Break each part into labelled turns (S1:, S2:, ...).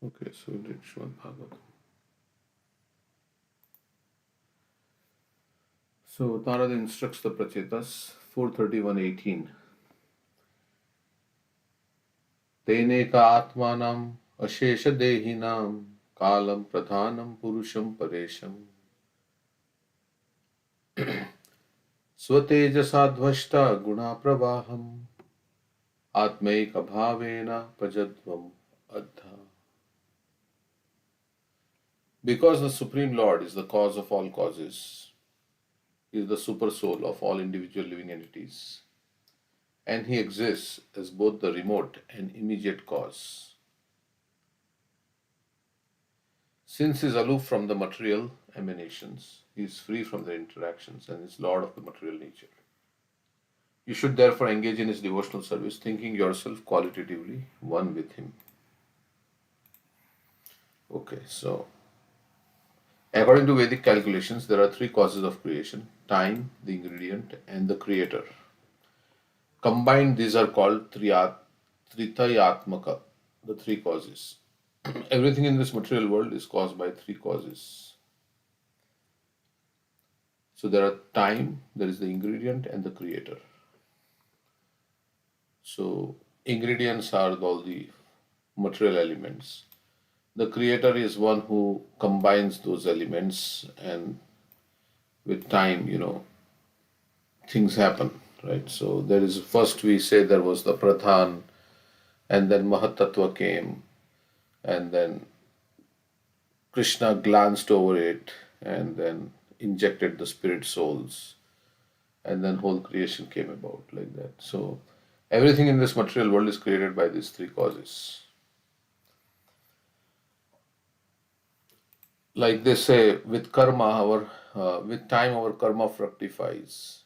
S1: Okay, so we did Srimad Bhagavatam. So Narada instructs the Pracetas 431:18. Teneka atmanam ashesha dehinam kalam pradhanam purusham paresham स्वतेजसा ध्वष्टा गुणा प्रवाहम आत्मैक भावेन भजध्वम अद्धा. Because the Supreme Lord is the cause of all causes, he is the super soul of all individual living entities, and he exists as both the remote and immediate cause. Since he is aloof from the material emanations, he is free from their interactions and is Lord of the material nature. You should therefore engage in his devotional service, thinking yourself qualitatively one with him. Okay, so according to Vedic calculations, there are three causes of creation: time, the ingredient, and the creator. Combined, these are called Tritayatmaka, the three causes. Everything in this material world is caused by three causes. So there are time, there is the ingredient, and the creator. So ingredients are all the material elements. The creator is one who combines those elements, and with time, things happen, right? So there is first we say there was the Pradhan, and then Mahatattva came, and then Krishna glanced over it, and then injected the spirit souls, and then whole creation came about like that. So everything in this material world is created by these three causes. Like they say, with karma, with time, our karma fructifies.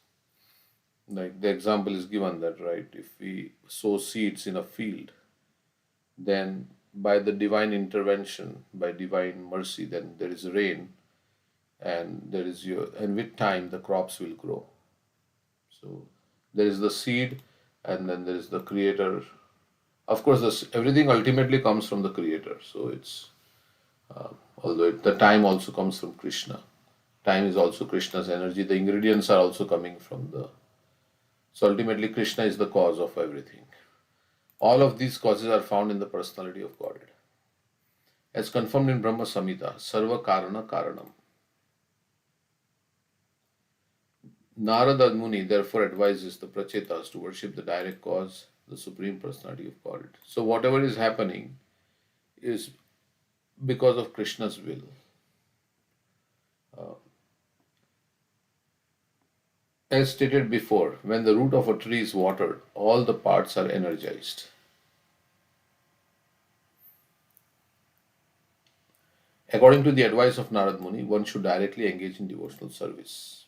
S1: Like the example is given that, right? If we sow seeds in a field, then by the divine intervention, by divine mercy, then there is rain, and and with time the crops will grow. So there is the seed, and then there is the creator. Of course, everything ultimately comes from the creator. So although the time also comes from Krishna. Time is also Krishna's energy. The ingredients are also coming from the. So ultimately, Krishna is the cause of everything. All of these causes are found in the personality of Godhead. As confirmed in Brahma Samhita, Sarva Karana Karanam. Narada Muni therefore advises the Pracetas to worship the direct cause, the Supreme Personality of Godhead. So whatever is happening is because of Krishna's will. As stated before, when the root of a tree is watered, all the parts are energized. According to the advice of Narad Muni, one should directly engage in devotional service.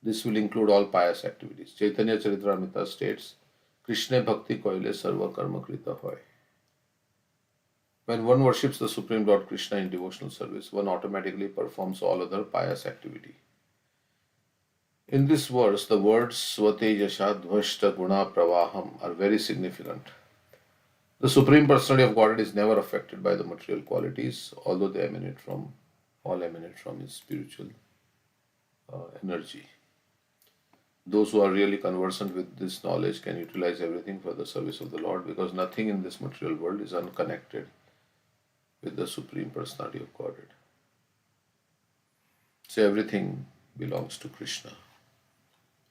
S1: This will include all pious activities. Chaitanya Charitamrita states, Krishna Bhakti Koile Sarva Karma Krita Hoy. When one worships the Supreme Lord Krishna in devotional service, one automatically performs all other pious activity. In this verse, the words Swatejasha Dvashta Guna Pravaham are very significant. The Supreme Personality of Godhead is never affected by the material qualities, although they all emanate from His spiritual energy. Those who are really conversant with this knowledge can utilize everything for the service of the Lord, because nothing in this material world is unconnected with the Supreme Personality of Godhead. So everything belongs to Krishna,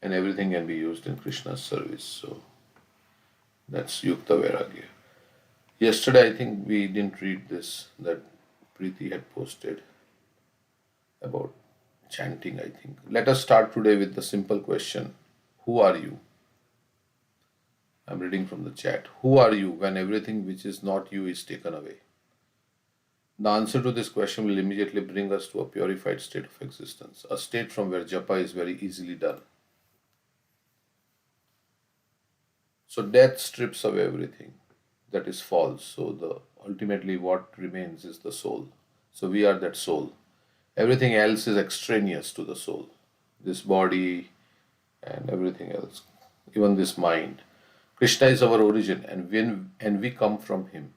S1: and everything can be used in Krishna's service. So that's Yukta Vairagya. Yesterday, I think we didn't read this that Preeti had posted about chanting, I think. Let us start today with the simple question: who are you? I'm reading from the chat. Who are you when everything which is not you is taken away? The answer to this question will immediately bring us to a purified state of existence, a state from where Japa is very easily done. So death strips away everything that is false. So the ultimately what remains is the soul. So we are that soul. Everything else is extraneous to the soul. This body and everything else, even this mind. Krishna is our origin, and we come from him.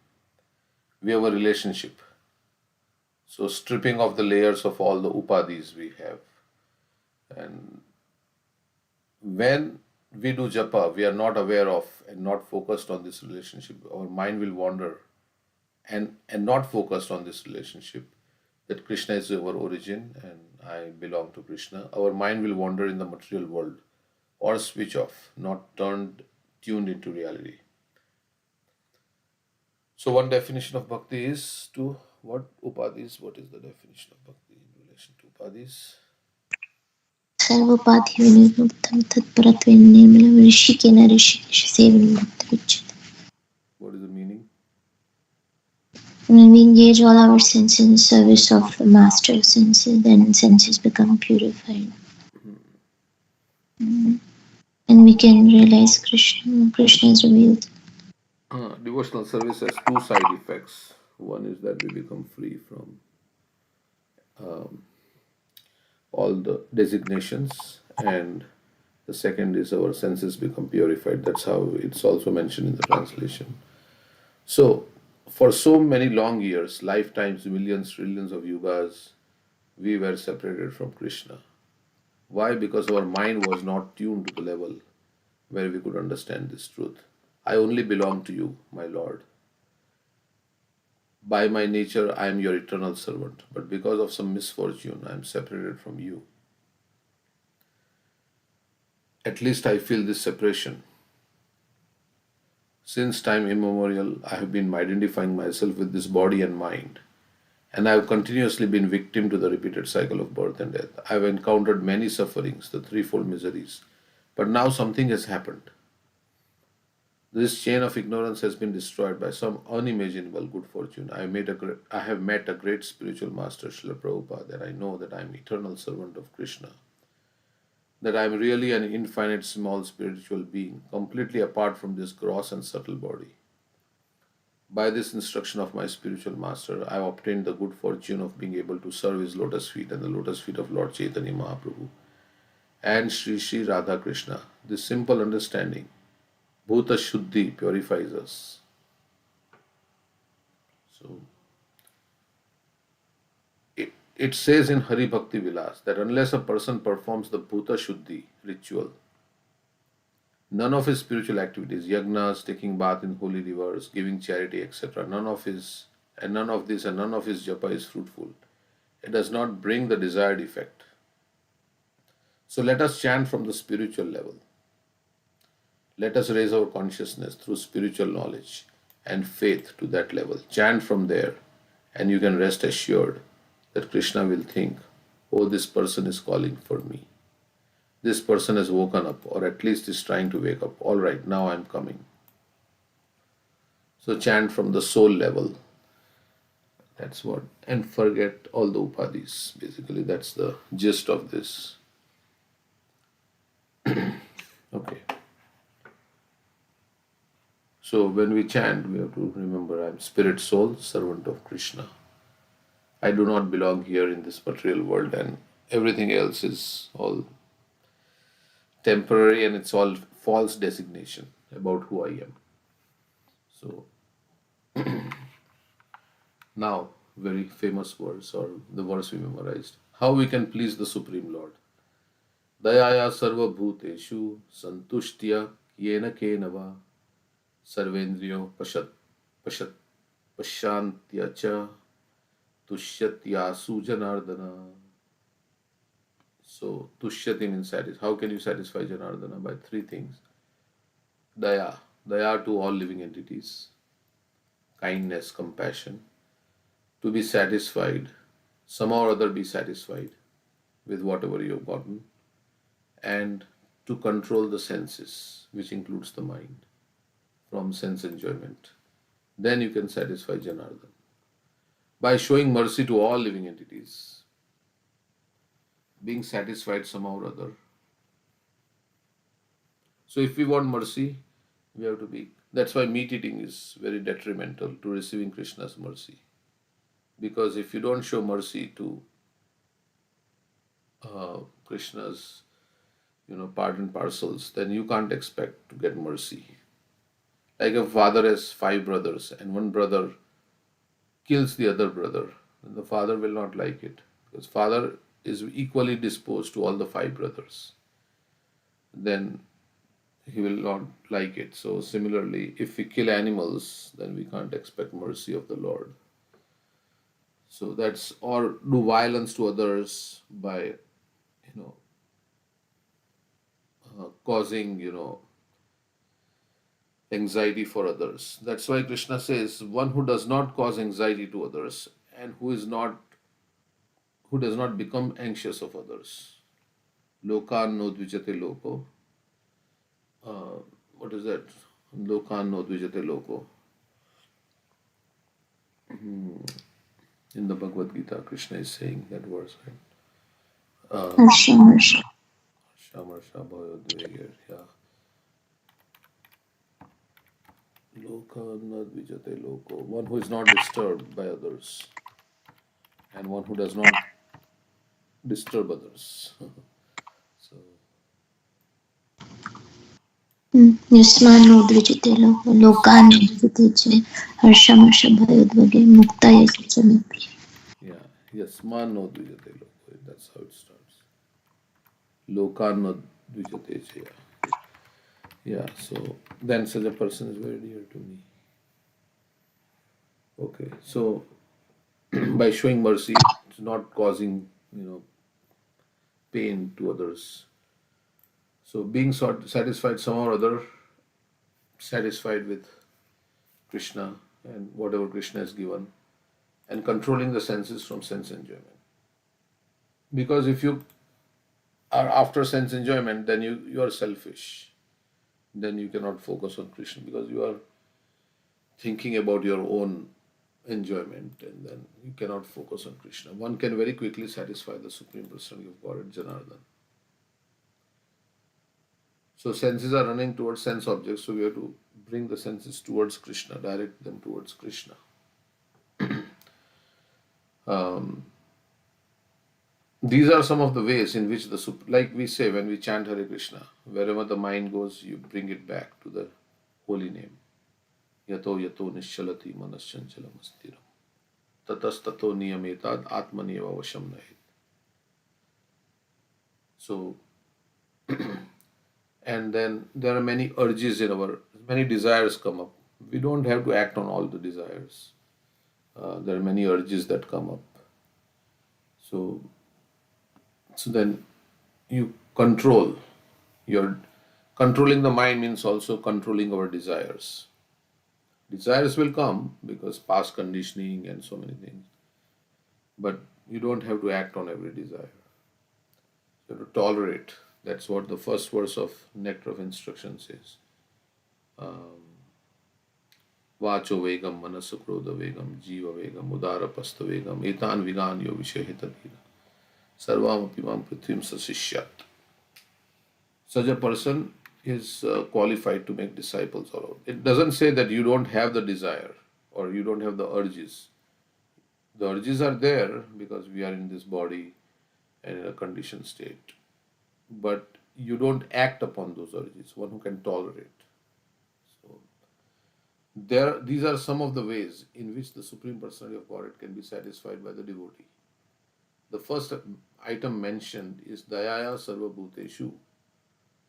S1: we have a relationship. So stripping off the layers of all the upadhis we have. And when we do japa, we are not aware of and not focused on this relationship. Our mind will wander and not focused on this relationship that Krishna is our origin and I belong to Krishna. Our mind will wander in the material world or switch off, not tuned into reality. So one definition of bhakti is to what upadhis? What is the definition of bhakti in relation to upadhis?
S2: सर्वोपाधिविनिर्मुक्तं तत्परत्वेन निर्मलं ऋषिकेन ऋषिकेशसेवनं भक्तिमुच्यते.
S1: What is the meaning?
S2: When we engage all our senses in the service of the master senses, then senses become purified. And we can realize Krishna. Krishna is revealed.
S1: Devotional service has two side effects. One is that we become free from all the designations, and the second is our senses become purified. That's how it's also mentioned in the translation. So, for so many long years, lifetimes, millions, trillions of yugas, we were separated from Krishna. Why? Because our mind was not tuned to the level where we could understand this truth. I only belong to you, my Lord. By my nature, I am your eternal servant, but because of some misfortune, I am separated from you. At least I feel this separation. Since time immemorial, I have been identifying myself with this body and mind, and I have continuously been victim to the repeated cycle of birth and death. I have encountered many sufferings, the threefold miseries, but now something has happened. This chain of ignorance has been destroyed by some unimaginable good fortune. I have met a great spiritual master, Srila Prabhupada, and I know that I am eternal servant of Krishna, that I am really an infinite small spiritual being, completely apart from this gross and subtle body. By this instruction of my spiritual master, I have obtained the good fortune of being able to serve his lotus feet and the lotus feet of Lord Chaitanya Mahaprabhu and Sri Sri Radha Krishna. This simple understanding, Bhuta Shuddhi, purifies us. So it says in Hari Bhakti Vilas that unless a person performs the Bhuta Shuddhi ritual, none of his spiritual activities, yagnas, taking bath in holy rivers, giving charity, etc., none of this and none of his japa is fruitful. It does not bring the desired effect. So let us chant from the spiritual level. Let us raise our consciousness through spiritual knowledge and faith to that level. Chant from there, and you can rest assured that Krishna will think, oh, this person is calling for me. This person has woken up, or at least is trying to wake up. All right, now I'm coming. So chant from the soul level. That's what. And forget all the upadhis. Basically, that's the gist of this. Okay. So when we chant, we have to remember I'm spirit soul, servant of Krishna. I do not belong here in this material world, and everything else is all temporary and it's all false designation about who I am. So now, very famous verse or the verse we memorized. How we can please the Supreme Lord. Dayaya sarva bhuteshu santushtya yena kenava sarvendriyo pashat pashantya cha tushyatyasu janardana. So tushyati means satisfy. How can you satisfy Janardana? By three things. Daya. Daya to all living entities. Kindness, compassion. To be satisfied. Somehow or other be satisfied with whatever you have gotten. And to control the senses, which includes the mind, from sense enjoyment. Then you can satisfy Janardana. By showing mercy to all living entities. Being satisfied somehow or other. So if we want mercy, we have to be. That's why meat eating is very detrimental to receiving Krishna's mercy. Because if you don't show mercy to Krishna's, part and parcels, then you can't expect to get mercy. Like a father has five brothers, and one brother kills the other brother, then the father will not like it, because father is equally disposed to all the five brothers. Then he will not like it. So similarly, if we kill animals, then we can't expect mercy of the Lord. So that's, or do violence to others by, know, causing, anxiety for others. That's why Krishna says, one who does not cause anxiety to others and who does not become anxious of others. Lokan no dvijate loko. Uh, what is that? Lokan no dvijate loko. In the Bhagavad Gita, Krishna is saying that verse, right?
S2: Harsha, Harsha.
S1: Shamar Shabhayodvegir, yeah. Loka na dvijate loko. One who is not disturbed by others and one who does not disturb others. So,
S2: Yasmano dvijite lokan dvijite che harshamasha bhayodvage muktaya sachamipi.
S1: yeah, Yasman no dvijate loko. That's how it starts. Lokan no dvijate chaya. Yeah, so then such a person is very dear to me. Okay, so by showing mercy, it's not causing, pain to others. So being satisfied somehow or other, satisfied with Krishna and whatever Krishna has given, and controlling the senses from sense enjoyment. Because if you are after sense enjoyment, then you are selfish. Then you cannot focus on Krishna because you are thinking about your own enjoyment, and then you cannot focus on Krishna. One can very quickly satisfy the Supreme Personality of Godhead, Janardhan. So senses are running towards sense objects, so we have to bring the senses towards Krishna, direct them towards Krishna. Um, these are some of the ways in which like we say when we chant Hare Krishna, wherever the mind goes, you bring it back to the holy name. Yato yato nishalati manasyanchalam astiram. Tatastato niyametad atmaneva vasham nahet. So, and then there are many urges in many desires come up. We don't have to act on all the desires. There are many urges that come up. So, so then you control your controlling the mind means also controlling our desires. Desires will come because past conditioning and so many things, but you don't have to act on every desire. You have to tolerate. That's what the first verse of Nectar of Instruction says. Vacho vegam, manasukroda vegam, jiva vegam, udara pasta vegam, etan vigan yo vishahitadira. Sarvam apimam prithvim sasishyat. Such a person is qualified to make disciples all over. It doesn't say that you don't have the desire or you don't have the urges. The urges are there because we are in this body and in a conditioned state. But you don't act upon those urges, one who can tolerate. So these are some of the ways in which the Supreme Personality of Godhead can be satisfied by the devotee. The first item mentioned is Dayaya Sarva Bhuteshu,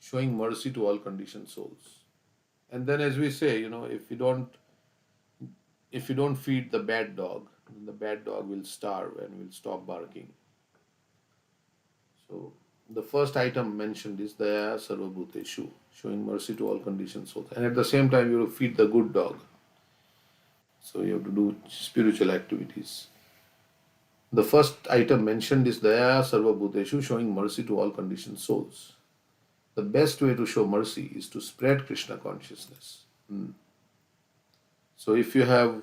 S1: showing mercy to all conditioned souls. And then as we say, if you don't feed the bad dog, then the bad dog will starve and will stop barking. So the first item mentioned is Daya Sarvabhuteshu, showing mercy to all conditioned souls. And at the same time, you have to feed the good dog. So you have to do spiritual activities. The first item mentioned is Daya Sarvabhuteshu, showing mercy to all conditioned souls. The best way to show mercy is to spread Krishna consciousness. So if you have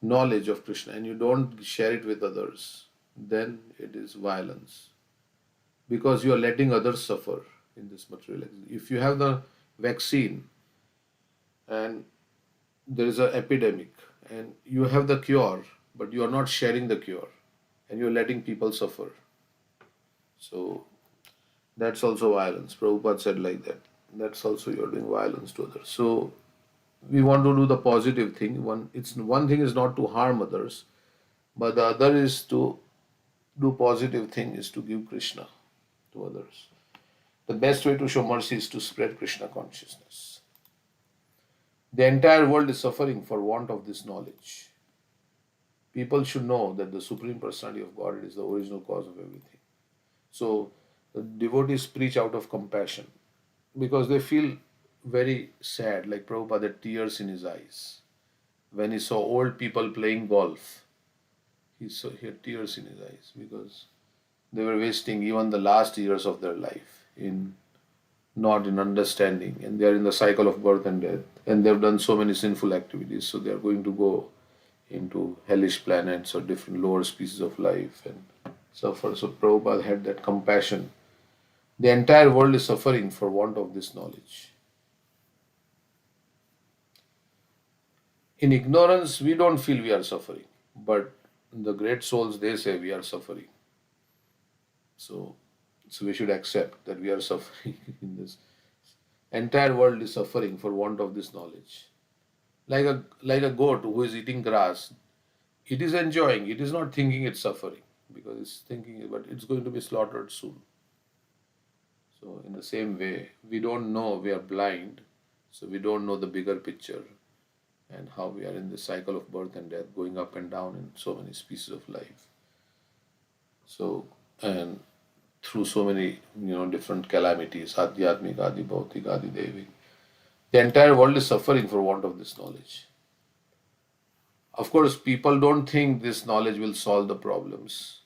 S1: knowledge of Krishna and you don't share it with others, then it is violence. Because you are letting others suffer in this material existence. If you have the vaccine and there is an epidemic and you have the cure, but you are not sharing the cure and you are letting people suffer. So that's also violence. Prabhupada said like that. That's also you are doing violence to others. So we want to do the positive thing. One thing is not to harm others, but the other is to do positive thing is to give Krishna to others. The best way to show mercy is to spread Krishna consciousness. The entire world is suffering for want of this knowledge. People should know that the Supreme Personality of God is the original cause of everything. So the devotees preach out of compassion because they feel very sad, like Prabhupada had tears in his eyes. When he saw old people playing golf, he had tears in his eyes because they were wasting even the last years of their life in not in understanding, and they are in the cycle of birth and death, and they've done so many sinful activities, so they are going to go into hellish planets or different lower species of life and suffer. So Prabhupada had that compassion. The entire world is suffering for want of this knowledge. In ignorance, we don't feel we are suffering, but the great souls they say we are suffering. So, so we should accept that we are suffering in this. Entire world is suffering for want of this knowledge. Like a goat who is eating grass, it is enjoying. It is not thinking it's suffering because it's thinking, but it's going to be slaughtered soon. So in the same way, we don't know we are blind, so we don't know the bigger picture and how we are in the cycle of birth and death, going up and down in so many species of life. So and through so many different calamities, adhyatmik, adi bhautik, adi devik. The entire world is suffering for want of this knowledge. Of course, people don't think this knowledge will solve the problems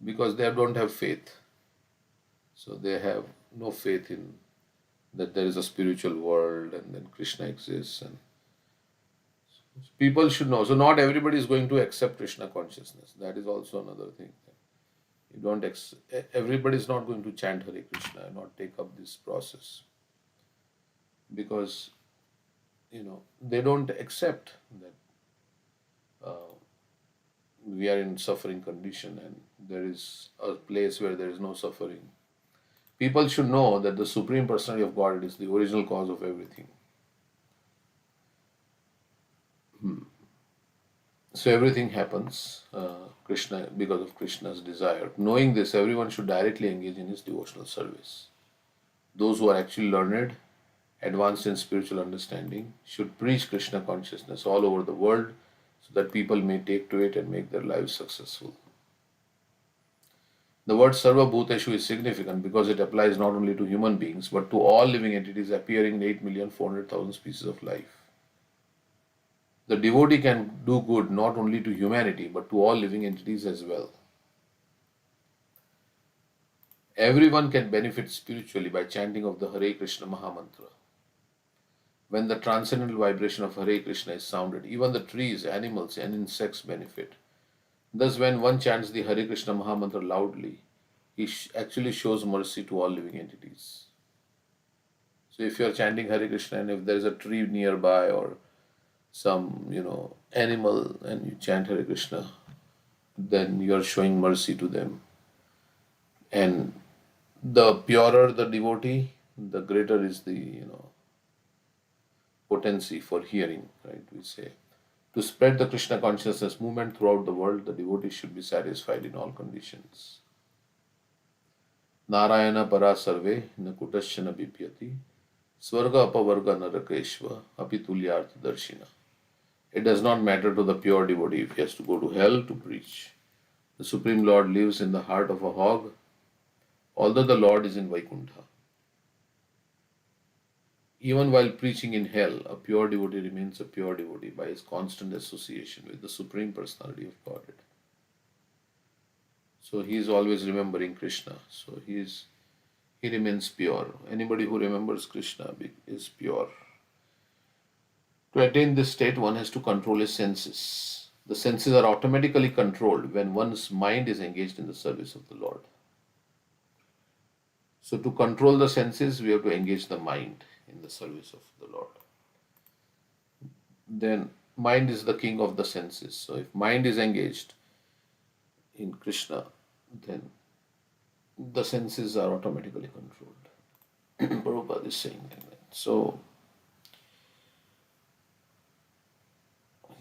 S1: because they don't have faith. So they have no faith in that there is a spiritual world and then Krishna exists, and people should know. So not everybody is going to accept Krishna consciousness. That is also another thing. You don't everybody is not going to chant Hare Krishna and not take up this process because they don't accept that we are in suffering condition and there is a place where there is no suffering. People should know that the Supreme Personality of God is the original cause of everything. So everything happens Krishna because of Krishna's desire. Knowing this, everyone should directly engage in his devotional service. Those who are actually learned, advanced in spiritual understanding, should preach Krishna consciousness all over the world so that people may take to it and make their lives successful. The word Sarva Bhuteshu is significant because it applies not only to human beings but to all living entities appearing in 8,400,000 species of life. The devotee can do good not only to humanity but to all living entities as well. Everyone can benefit spiritually by chanting of the Hare Krishna Mahamantra. When the transcendental vibration of Hare Krishna is sounded, even the trees, animals, and insects benefit. Thus, when one chants the Hare Krishna Mahamantra loudly, he actually shows mercy to all living entities. So, if you are chanting Hare Krishna and if there is a tree nearby or some animal and you chant Hare Krishna, then you are showing mercy to them. And the purer the devotee, the greater is the potency for hearing, right? We say to spread the Krishna consciousness movement throughout the world, the devotee should be satisfied in all conditions. Narayana para sarve na kutasya na bipyati swarga apavarga narakeshva apitulyartha darshina. It does not matter to the pure devotee if he has to go to hell to preach. The Supreme Lord lives in the heart of a hog, although the Lord is in Vaikuntha. Even while preaching in hell, a pure devotee remains a pure devotee by his constant association with the Supreme Personality of Godhead. So he is always remembering Krishna. So he remains pure. Anybody who remembers Krishna is pure. To attain this state, one has to control his senses. The senses are automatically controlled when one's mind is engaged in the service of the Lord. So to control the senses, we have to engage the mind in the service of the Lord. Then mind is the king of the senses. So if mind is engaged in Krishna, then the senses are automatically controlled. Prabhupada is saying like that. So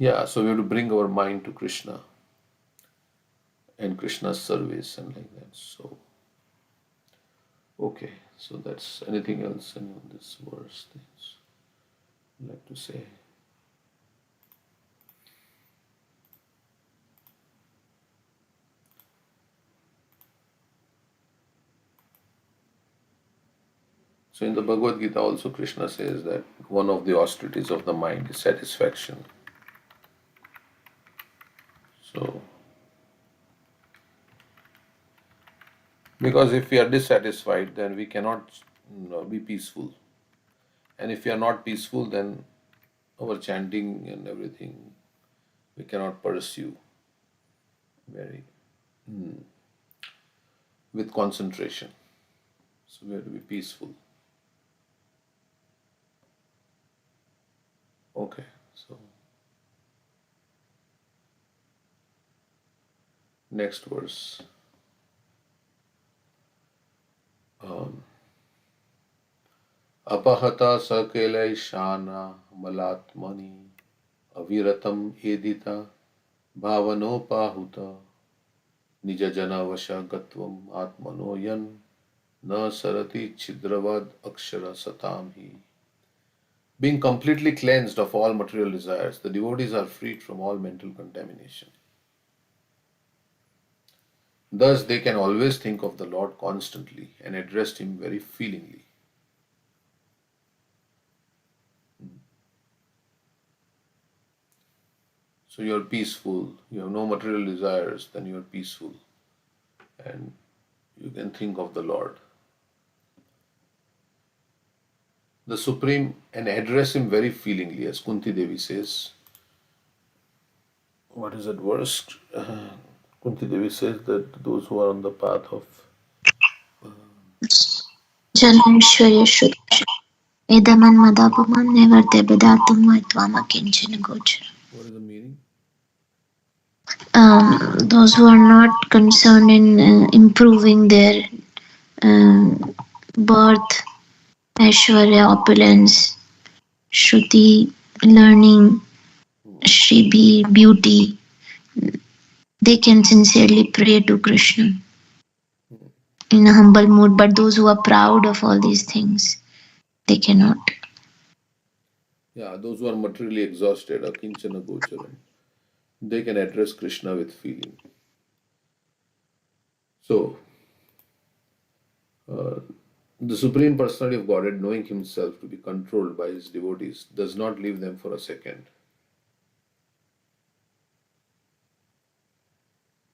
S1: Yeah, so we have to bring our mind to Krishna and Krishna's service and like that. So, okay, so that's anything else in this verse things I'd like to say. So in the Bhagavad Gita also Krishna says that one of the austerities of the mind is satisfaction. So because if we are dissatisfied then we cannot be peaceful. And if we are not peaceful then our chanting and everything we cannot pursue very with concentration. So we have to be peaceful. Okay. So next verse. Um, अपहता सकलैशाना मलात्मनि अविरतम एदिता भावनोपाहुत निज जनवशगत्वम आत्मनो यन न सरति छिद्रवद अक्षर सताम ही. Being completely cleansed of all material desires, the devotees are freed from all mental contamination. Thus, they can always think of the Lord constantly and address Him very feelingly. So, you're peaceful, you have no material desires, then you're peaceful, and you can think of the Lord, the Supreme, and address Him very feelingly, as Kunti Devi says. What is that verse? Kunti Devi says that those who are on the path of.
S2: Janamishwarya Shruti. Edaman never debedatum maitvam akinchana gochara.
S1: What is the meaning?
S2: Those who are not concerned in improving their um, birth, Aishwarya, opulence, Shruti, learning, Shribi, beauty, they can sincerely pray to Krishna in a humble mood. But those who are proud of all these things, they cannot.
S1: Yeah, those who are materially exhausted, akinchana gocharam, they can address Krishna with feeling. So, the Supreme Personality of Godhead, knowing Himself to be controlled by His devotees, does not leave them for a second.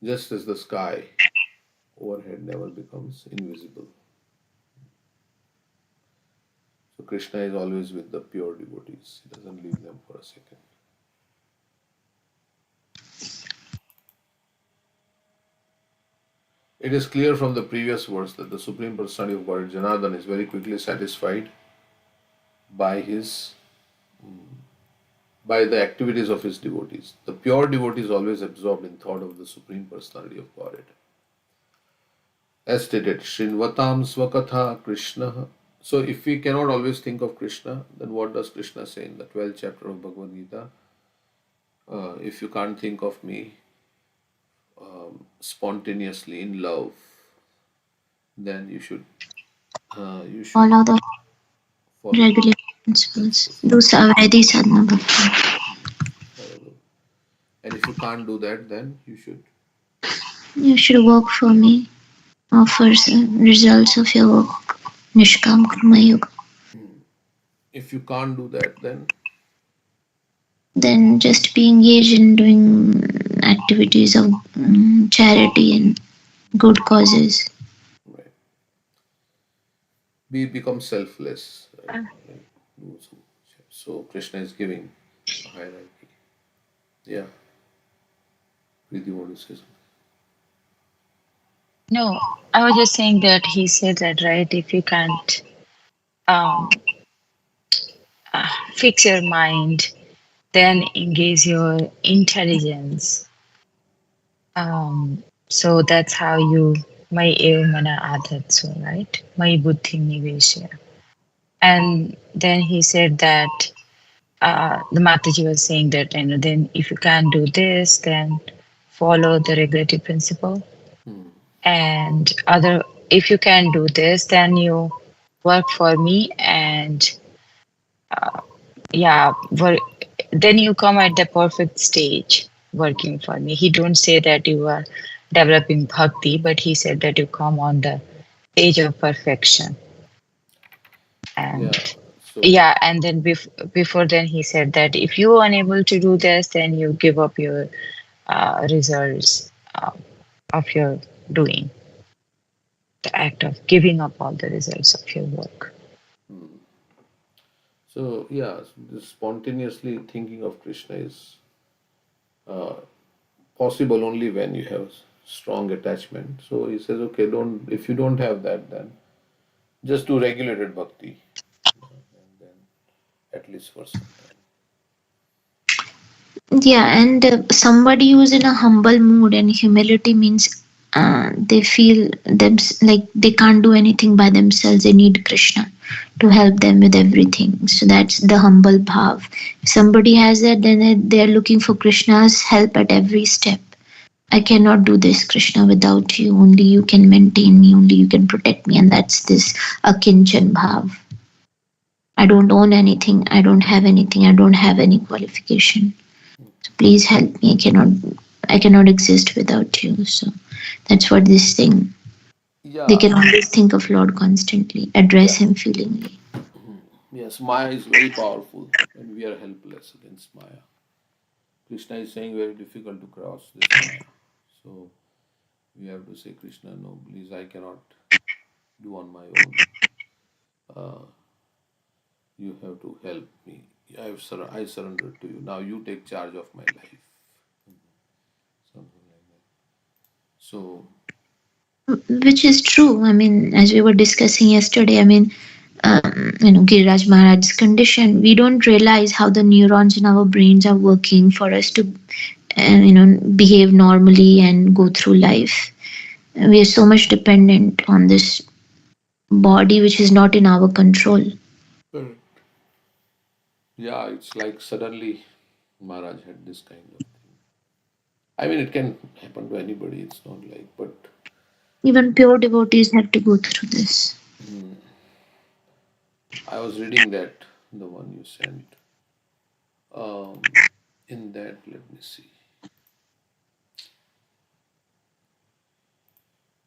S1: Just as the sky overhead never becomes invisible. So, Krishna is always with the pure devotees, He doesn't leave them for a second. It is clear from the previous verse that the Supreme Personality of Godhead, Janardhan, is very quickly satisfied by his by the activities of his devotees. The pure devotee is always absorbed in thought of the Supreme Personality of Godhead. As stated, Srinvatam Swakatha Krishna. So, if we cannot always think of Krishna, then what does Krishna say in the 12th chapter of Bhagavad Gita? If you can't think of me spontaneously in love, then you should
S2: Follow the
S1: follow the
S2: regular principles.
S1: principles.
S2: Do Savaredi Sadhana Bhakti.
S1: And if you can't do that, then you should.
S2: You should work for me. Offers results of your work. Nishkam Karma Yoga.
S1: If you can't do that,
S2: Then just be engaged in doing activities of charity and good causes.
S1: right, we become selfless. Right? Like, so Krishna is giving a hierarchy. Yeah, Preeti, what to say?
S3: No, I was just saying that he said that, right? If you can't um, fix your mind, then engage your intelligence. So that's how you may mana adatso, right? May buddhi nivesha. And then he said that the Mataji was saying that, and then if you can't do this, then follow the regulative principle.
S1: Hmm.
S3: And other, if you can do this, then you work for me, and yeah, then you come at the perfect stage working for me. He don't say that you are developing bhakti, but he said that you come on the stage of perfection. And
S1: Yeah. So
S3: yeah, and then before then he said that if you are unable to do this, then you give up your results of your doing, the act of giving up all the results of your work.
S1: hmm. So yeah, this spontaneously thinking of Krishna is uh, possible only when you have strong attachment. So he says, okay, don't if you don't have that, then just do regulated bhakti, and then at least for some time.
S2: Yeah, and somebody who's in a humble mood, and humility means they feel them like they can't do anything by themselves. They need Krishna to help them with everything. So that's the humble bhav. If somebody has that, then they are looking for Krishna's help at every step. I cannot do this, Krishna, without you. Only you can maintain me. Only you can protect me, and that's this akinchan bhav. I don't own anything. I don't have anything. I don't have any qualification. Please help me. I cannot exist without you. So that's what this thing. They
S1: Yeah,
S2: can always think of Lord constantly, address
S1: yeah.
S2: him feelingly.
S1: Yes, Maya is very powerful, and we are helpless against Maya. Krishna is saying very difficult to cross this Maya. So we have to say, Krishna, no, please, I cannot do on my own. Uh, you have to help me. I surrender to you. Now you take charge of my life. Something like that. So,
S2: Which is true. I mean, as we were discussing yesterday, I mean, Giriraj Maharaj's condition, we don't realize how the neurons in our brains are working for us to, behave normally and go through life. We are so much dependent on this body, which is not in our control.
S1: correct. Yeah, it's like suddenly Maharaj had this kind of thing. I mean, it can happen to anybody. It's not like, but
S2: Even pure devotees have to go through this.
S1: hmm, I was reading that the one you sent. In that, let me see.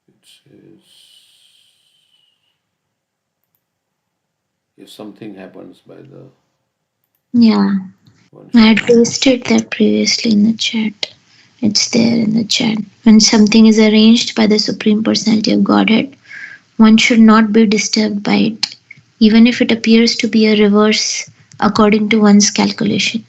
S1: It says if something happens by the
S2: Yeah,
S1: one
S2: I
S1: should
S2: had
S1: not.
S2: posted that previously in the chat. It's there in the chat. When something is arranged by the Supreme Personality of Godhead, one should not be disturbed by it, even if it appears to be a reverse according to one's calculation.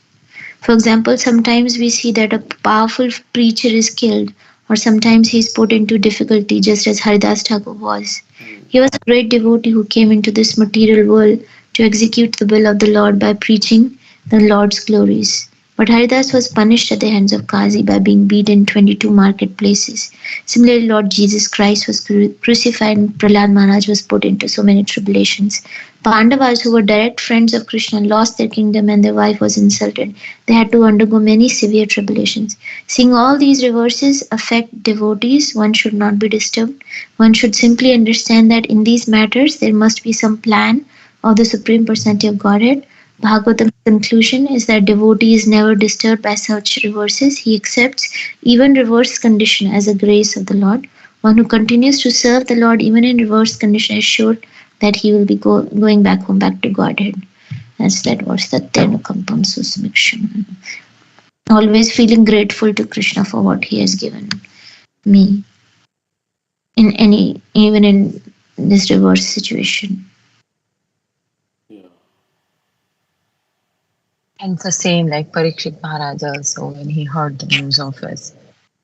S2: For example, sometimes we see that a powerful preacher is killed, or sometimes he is put into difficulty, just as Haridas Thakur was.
S1: Hmm.
S2: He was a great devotee who came into this material world to execute the will of the Lord by preaching the Lord's glories. But Haridas was punished at the hands of Kazi by being beaten in 22 marketplaces. Similarly, Lord Jesus Christ was crucified and Prahlad Maharaj was put into so many tribulations. Pandavas, who were direct friends of Krishna, lost their kingdom and their wife was insulted. They had to undergo many severe tribulations. Seeing all these reverses affect devotees, one should not be disturbed. One should simply understand that in these matters there must be some plan of the Supreme Personality of Godhead. Bhagavatam's conclusion is that devotee is never disturbed by such reverses. He accepts even reverse condition as a grace of the Lord. One who continues to serve the Lord even in reverse condition is sure that he will be going back home, back to Godhead. As that was Satyanukampam Susmiksham. Always feeling grateful to Krishna for what he has given me in any, even in this reverse situation.
S1: Yeah.
S3: And it's the same like Parikshit Maharaj also when he heard the news of his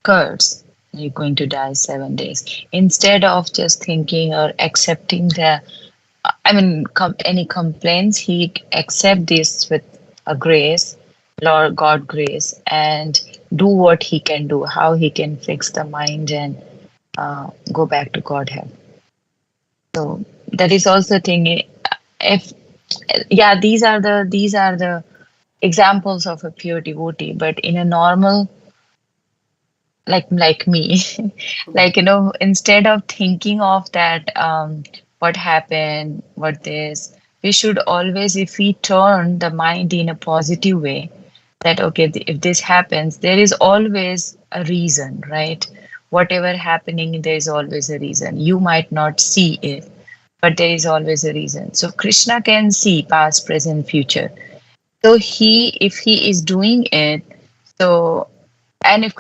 S3: curse, you're going to die 7 days. Instead of just thinking or accepting the, I mean, any complaints, he accept this with a grace, Lord God grace, and do what he can do, how he can fix the mind and go back to Godhead. So that is also a thing. If yeah, these are the examples of a pure devotee, but in a normal, like me, like, instead of thinking of that, what happened, what this, we should always, if we turn the mind in a positive way, that okay, if this happens, there is always a reason, right? Whatever happening, there is always a reason. You might not see it, but there is always a reason. So Krishna can see past, present, future. So if he is doing it, so, and if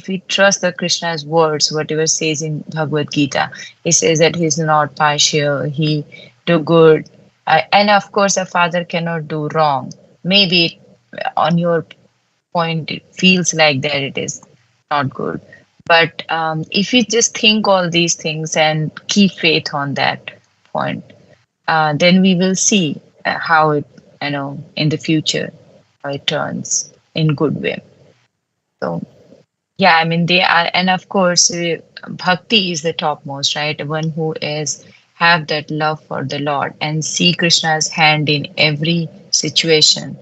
S3: we trust the Krishna's words, whatever says in Bhagavad Gita, he says that he's not partial, he do good. And of course, a father cannot do wrong. Maybe on your point, it feels like that it is not good. But if we just think all these things and keep faith on that point, then we will see how it, in the future, how it turns in good way. So, yeah, I mean, they are, and of course, bhakti is the topmost, right? One who is have that love for the Lord and see Krishna's hand in every situation,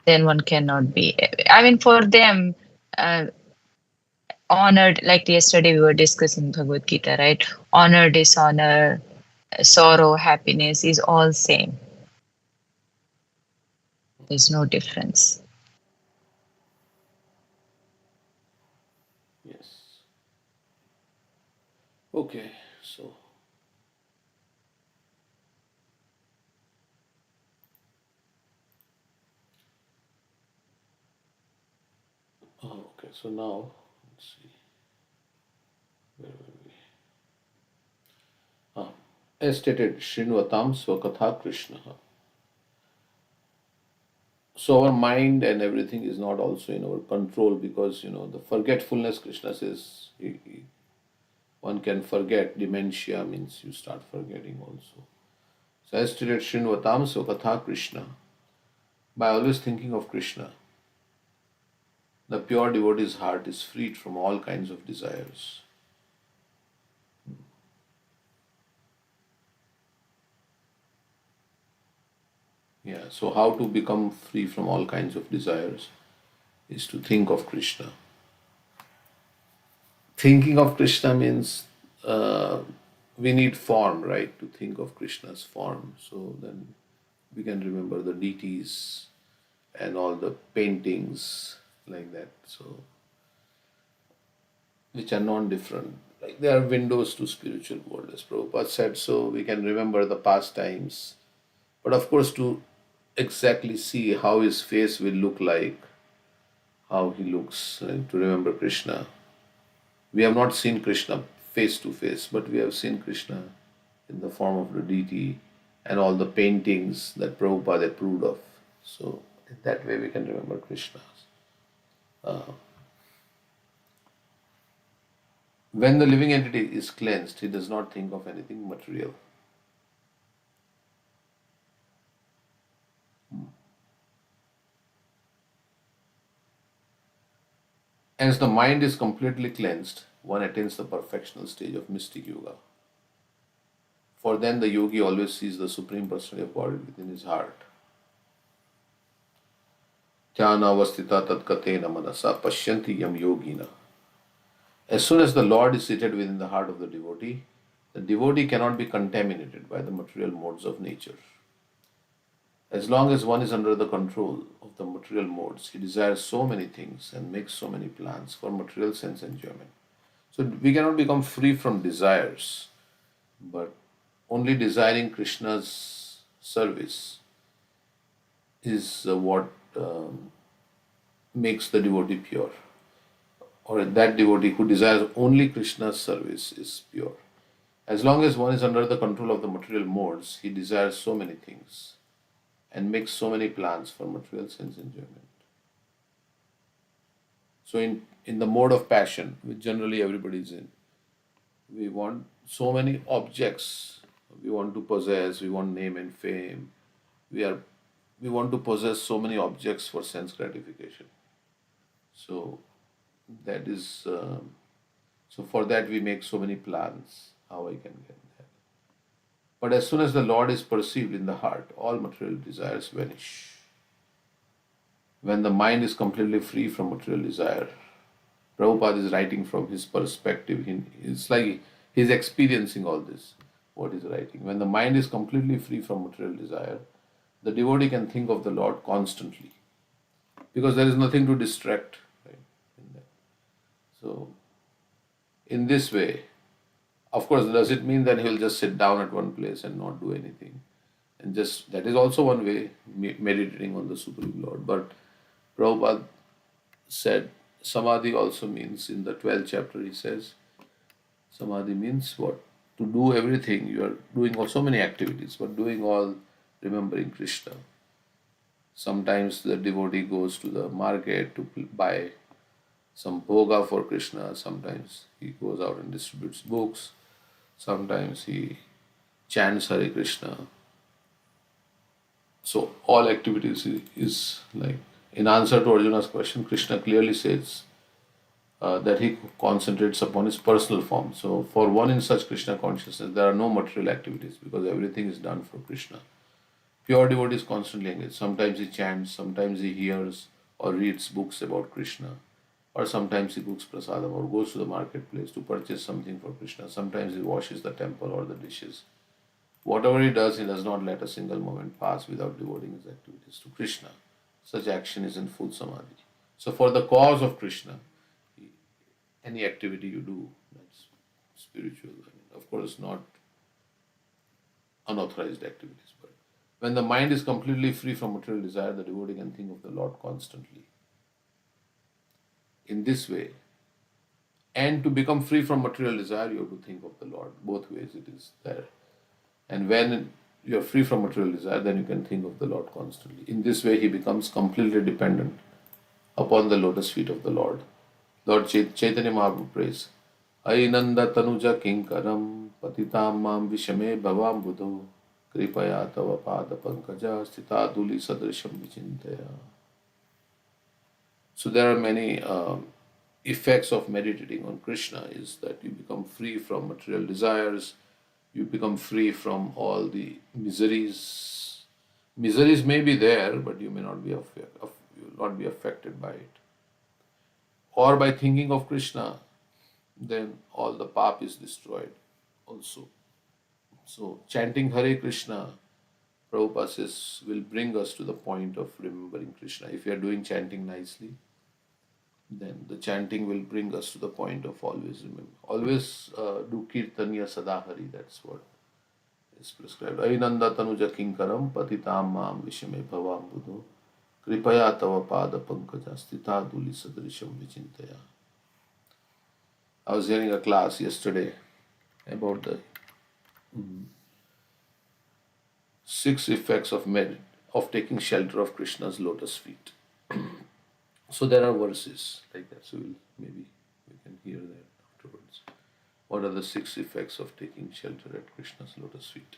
S3: then one cannot be. I mean, for them, uh, honored, like yesterday we were discussing Bhagavad Gita, right? Honor, dishonor, sorrow, happiness is all same. There's no difference.
S1: Yes. Okay. So, okay. So now, let's see. Where were we? Ah, as stated, Srinvatam Swakatha Krishna. So our mind and everything is not also in our control, because the forgetfulness, Krishna says, one can forget. Dementia means you start forgetting also. So as stated, Srinvatam Swakatha Krishna. By always thinking of Krishna, the pure devotee's heart is freed from all kinds of desires. Yeah, so how to become free from all kinds of desires is to think of Krishna. Thinking of Krishna means we need form, right, to think of Krishna's form. So then we can remember the deities and all the paintings like that. So, which are non-different. Like they are windows to spiritual world, as Prabhupada said. So we can remember the past times. But of course, to exactly see how his face will look like, how he looks, and to remember Krishna. We have not seen Krishna face to face, but we have seen Krishna in the form of the deity and all the paintings that Prabhupada approved of. So, in that way, we can remember Krishna. When the living entity is cleansed, he does not think of anything material. As the mind is completely cleansed, one attains the perfectional stage of mystic yoga. For then the yogi always sees the Supreme Personality of God within his heart. Dhyanavastita tatkatena manasa pashyanti yam yogina. As soon as the Lord is seated within the heart of the devotee cannot be contaminated by the material modes of nature. As long as one is under the control of the material modes, he desires so many things and makes so many plans for material sense enjoyment. So we cannot become free from desires, but only desiring Krishna's service is what makes the devotee pure. Or that devotee who desires only Krishna's service is pure. As long as one is under the control of the material modes, he desires so many things and makes so many plans for material sense enjoyment. So, in the mode of passion, which generally everybody is in, we want so many objects. We want to possess, we want name and fame. We are we want to possess so many objects for sense gratification. So that is so for that we make so many plans how I can get that. But as soon as the Lord is perceived in the heart, all material desires vanish. when the mind is completely free from material desire. Prabhupada is writing from his perspective. It's like he's experiencing all this, what he's writing. When the mind is completely free from material desire, the devotee can think of the Lord constantly because there is nothing to distract. Right? So, in this way, of course, does it mean that he will just sit down at one place and not do anything? And just that is also one way, meditating on the Supreme Lord. But Prabhupada said samadhi also means, in the 12th chapter, he says, samadhi means what? To do everything. You are doing so many activities, but doing all remembering Krishna. Sometimes the devotee goes to the market to buy some bhoga for Krishna. Sometimes he goes out and distributes books. Sometimes he chants Hare Krishna. So all activities is like, in answer to Arjuna's question, Krishna clearly says that he concentrates upon his personal form. So for one in such Krishna consciousness, there are no material activities because everything is done for Krishna. Pure devotee is constantly engaged. Sometimes he chants, sometimes he hears or reads books about Krishna, or sometimes he cooks prasadam or goes to the marketplace to purchase something for Krishna. Sometimes he washes the temple or the dishes. Whatever he does not let a single moment pass without devoting his activities to Krishna. Such action is in full samadhi. So, for the cause of Krishna, any activity you do that's spiritual, of course, not unauthorized activities, but when the mind is completely free from material desire, the devotee can think of the Lord constantly. In this way, and to become free from material desire, you have to think of the Lord. Both ways it is there. And when you are free from material desire, then you can think of the Lord constantly. In this way, he becomes completely dependent upon the lotus feet of the Lord. Lord Chaitanya Mahaprabhu prays, Ainanda tanuja kinkaram patitam mam vishame bhavam buddho kripaya tava pada pankaja stitaduli sadrisham vichintaya. So there are many effects of meditating on Krishna is that you become free from material desires, you become free from all the miseries. Miseries may be there, but you may not be you will not be affected by it. Or by thinking of Krishna, then all the pap is destroyed also. So chanting Hare Krishna, Prabhupada says, will bring us to the point of remembering Krishna. If we are doing chanting nicely, then the chanting will bring us to the point of always remember. Always do Kirtanya Sadahari, that's what is prescribed. Ainanda tanuja kinkaram patitam mam vishame bhavam buddho kripaya tava pada pankaja stita duli sadrisham vichintaya. I was hearing a class yesterday about the 6 effects of taking shelter of Krishna's lotus feet. So there are verses like that. So maybe we can hear that afterwards. What are the 6 effects of taking shelter at Krishna's lotus feet?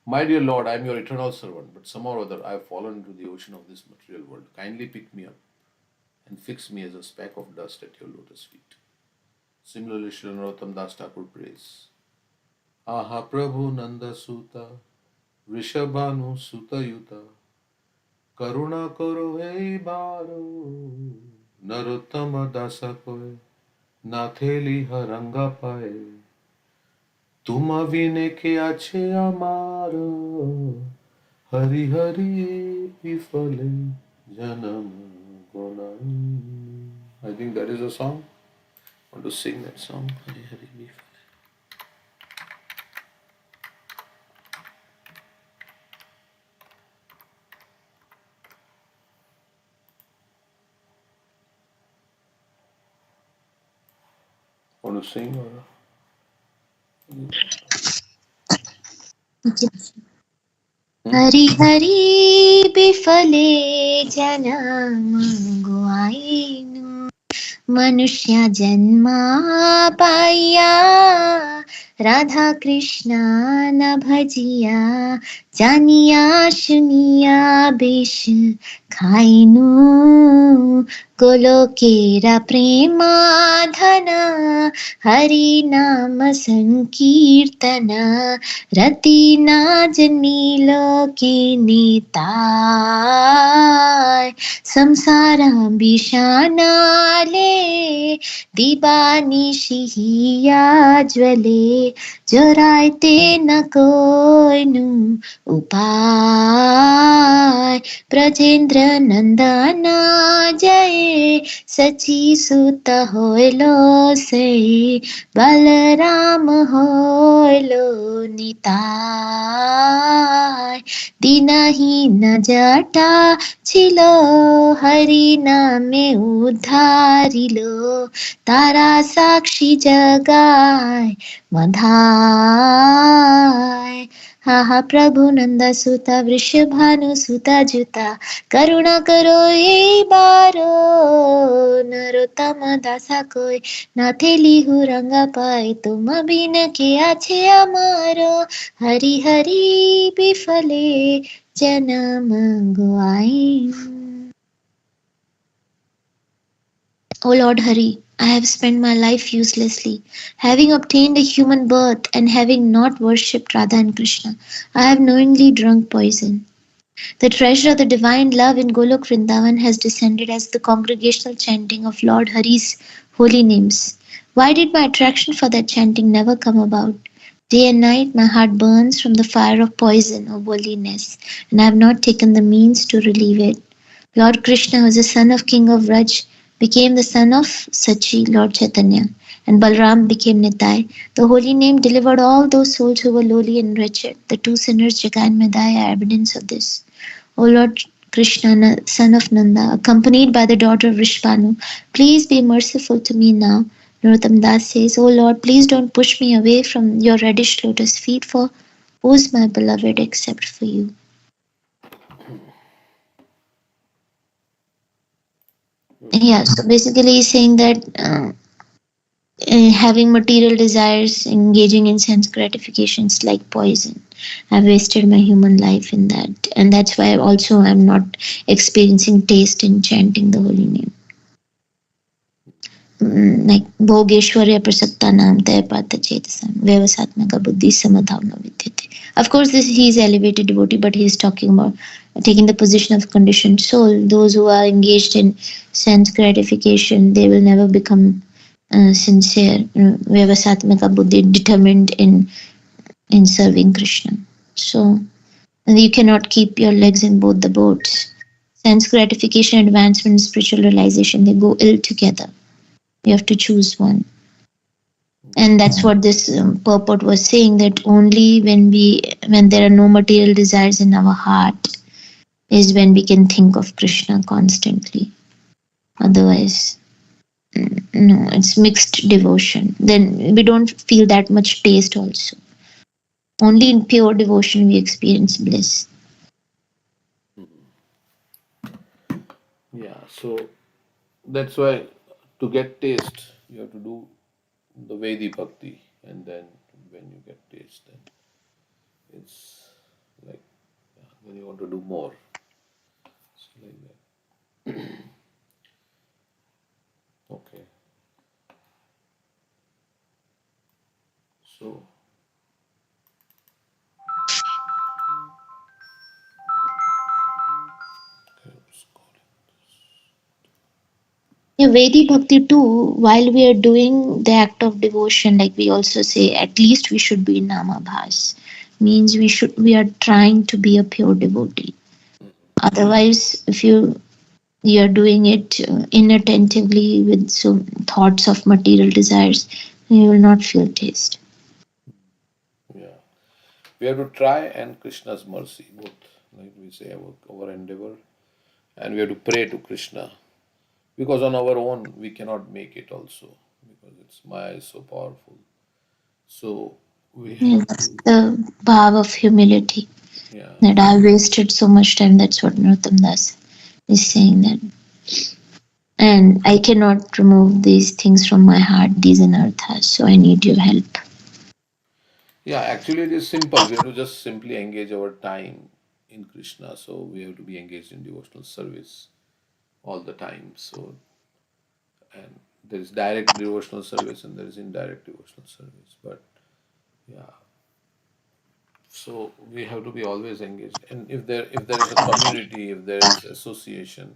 S1: My dear Lord, I am your eternal servant, but somehow or other I have fallen into the ocean of this material world. Kindly pick me up and fix me as a speck of dust at your lotus feet. Similarly, Srila Narottam Das Thakur prays, Aha Prabhu Nanda Suta, Rishabhanu Suta Yuta, Karuna Karo Hei Baro, Narottama Dasa Koe, Natheli Haranga Pae, Tuma Vine Ke Ache Amaro, Hari Hari Ifale Janam Gonai. I think that is a song. I want to sing that song. Hari Hari Ifale. Want to sing or?
S2: Hari Hari बिफले जन्म गुआइनु मनुष्य जन्मा पाइया राधा कृष्णा न भजिया जानिया सुनिया बेश खाइनु गोलोकेरा प्रेमाधना हरि नाम संकीर्तन रति नाजनीलो की निताय संसारा बिशानाले दिबानिशिहिया ज्वले जोराइते न कोइनु उपाय ब्रजेन्द्र नन्दना जय सची सुत होइलो से बलराम होइलो निताय दीनहीन जटा छिलो हरि नामे उद्धारिलो तारा साक्षी जगाय मधाय हा हा प्रभु नंदा सुता वृषभानु सुता जुता करुणा करो ये बारो नरोत्तम दासा कोई नाथे लिहु रंगा पाए तुम बिन के आछे अमारो हरि हरि बिफले जन्म गुआई. O Lord Hari, I have spent my life uselessly, having obtained a human birth and having not worshipped Radha and Krishna. I have knowingly drunk poison. The treasure of the divine love in Golok Vrindavan has descended as the congregational chanting of Lord Hari's holy names. Why did my attraction for that chanting never come about? Day and night my heart burns from the fire of poison or worldliness, and I have not taken the means to relieve it. Lord Krishna, who was the son of King of Vraj, became the son of Sachi, Lord Chaitanya, and Balram became Nitai. The holy name delivered all those souls who were lowly and wretched. The two sinners, Jagai and Madai, are evidence of this. O Lord Krishna, son of Nanda, accompanied by the daughter of Vishpanu, please be merciful to me now. Narottam Das says, O Lord, please don't push me away from your reddish lotus feet, for who's my beloved except for you? Yeah, so basically he's saying that having material desires, engaging in sense gratifications like poison. I've wasted my human life in that, and that's why also I'm not experiencing taste in chanting the holy name. Like Bhogeshwarya Prasakta Nam Tayapata Chetasam Vyavasatmaka Buddhi Samadhavna Vidyate. Of course, this he is elevated devotee, but he is talking about taking the position of conditioned soul. Those who are engaged in sense gratification, they will never become sincere, Vyavasatmaka Buddhi, determined in serving Krishna. So you cannot keep your legs in both the boats. Sense gratification, advancement, and spiritual realization, they go ill together. You have to choose one. And that's what this purport was saying, that only when there are no material desires in our heart is when we can think of Krishna constantly. Otherwise, no, it's mixed devotion. Then we don't feel that much taste also. Only in pure devotion we experience bliss.
S1: Yeah, so that's why to get taste, you have to do the Vedi Bhakti, and then when you get taste, then it's like, yeah, then you want to do more. So like that. Okay. So, okay, let's call it.
S2: Yeah, Vedi Bhakti too, while we are doing the act of devotion, like we also say, at least we should be Namabhas. Means we are trying to be a pure devotee. Otherwise, if you're doing it inattentively with some thoughts of material desires, you will not feel taste.
S1: Yeah. We have to try and Krishna's mercy, both, like we say, our endeavor, and we have to pray to Krishna. Because on our own, we cannot make it also, because it's Maya is so powerful. So we
S2: Yeah,
S1: have
S2: that's
S1: to,
S2: the bhav of humility.
S1: yeah,
S2: That I wasted so much time. That's what Narottam Das is saying, that. And I cannot remove these things from my heart, these anarthas. So I need your help.
S1: Yeah, actually, it is simple. We have to just simply engage our time in Krishna. So we have to be engaged in devotional service all the time. So, and there is direct devotional service and there is indirect devotional service. But yeah, so we have to be always engaged. And if there is a community, if there is association